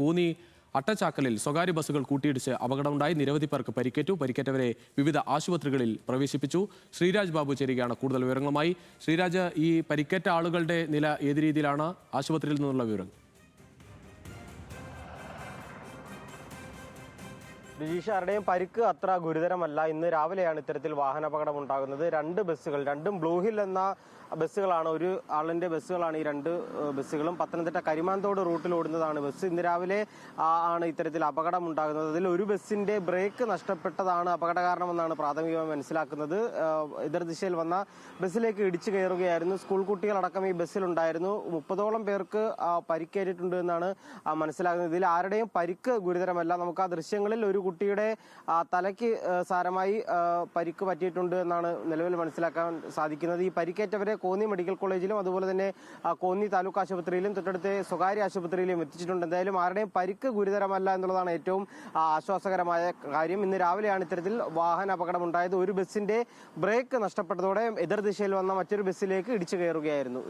കോന്നി അട്ടച്ചാക്കലിൽ സ്വകാര്യ ബസ്സുകൾ കൂട്ടിയിടിച്ച് അപകടമുണ്ടായി. നിരവധി പേർക്ക് പരിക്കേറ്റു. പരിക്കേറ്റവരെ വിവിധ ആശുപത്രികളിൽ പ്രവേശിപ്പിച്ചു. ശ്രീരാജ് ബാബു ചേരുകയാണ് കൂടുതൽ വിവരങ്ങളുമായി. ശ്രീരാജ്, ഈ പരിക്കേറ്റ ആളുകളുടെ നില ഏത് രീതിയിലാണ്? ആശുപത്രിയിൽ നിന്നുള്ള വിവരം. രജീഷ്, ആരുടെയും പരിക്ക് അത്ര ഗുരുതരമല്ല. ഇന്ന് രാവിലെയാണ് ഇത്തരത്തിൽ വാഹനാപകടം ഉണ്ടാകുന്നത്. രണ്ട് ബസ്സുകൾ, രണ്ടും ബ്ലൂ ഹിൽ എന്ന ബസ്സുകളാണ്, ഒരു ആളിന്റെ ബസ്സുകളാണ് ഈ രണ്ട് ബസ്സുകളും. പത്തനംതിട്ട കരിമാന്തോട് റൂട്ടിൽ ഓടുന്നതാണ് ബസ്. ഇന്ന് രാവിലെ ആണ് ഇത്തരത്തിൽ അപകടം ഉണ്ടാകുന്നത്. അതിൽ ഒരു ബസ്സിന്റെ ബ്രേക്ക് നഷ്ടപ്പെട്ടതാണ് അപകട കാരണമെന്നാണ് പ്രാഥമികമായി മനസ്സിലാക്കുന്നത്. എതിർദിശയിൽ വന്ന ബസ്സിലേക്ക് ഇടിച്ചു കയറുകയായിരുന്നു. സ്കൂൾ കുട്ടികളടക്കം ഈ ബസ്സിലുണ്ടായിരുന്നു. 30ഓളം പേർക്ക് പരിക്കേറ്റിട്ടുണ്ട് എന്നാണ് മനസ്സിലാകുന്നത്. ഇതിൽ ആരുടെയും പരിക്ക് ഗുരുതരമല്ല. നമുക്ക് ആ ദൃശ്യങ്ങളിൽ ഒരു കുട്ടിയുടെ തലയ്ക്ക് സാരമായി പരിക്ക് പറ്റിയിട്ടുണ്ട് എന്നാണ് നിലവിൽ മനസ്സിലാക്കാൻ സാധിക്കുന്നത്. ഈ പരിക്കേറ്റവരെ കോന്നി മെഡിക്കൽ കോളേജിലും അതുപോലെ തന്നെ കോന്നി താലൂക്ക് ആശുപത്രിയിലും തൊട്ടടുത്ത് സ്വകാര്യ ആശുപത്രിയിലും എത്തിച്ചിട്ടുണ്ട്. എന്തായാലും ആരുടെയും പരിക്ക് ഗുരുതരമല്ല എന്നുള്ളതാണ് ഏറ്റവും ആശ്വാസകരമായ കാര്യം. ഇന്ന് രാവിലെയാണ് ഇത്തരത്തിൽ വാഹന അപകടമുണ്ടായത്. ഒരു ബസ്സിന്റെ ബ്രേക്ക് നഷ്ടപ്പെട്ടതോടെ എതിർദിശയിൽ വന്ന മറ്റൊരു ബസ്സിലേക്ക് ഇടിച്ചു കയറുകയായിരുന്നു.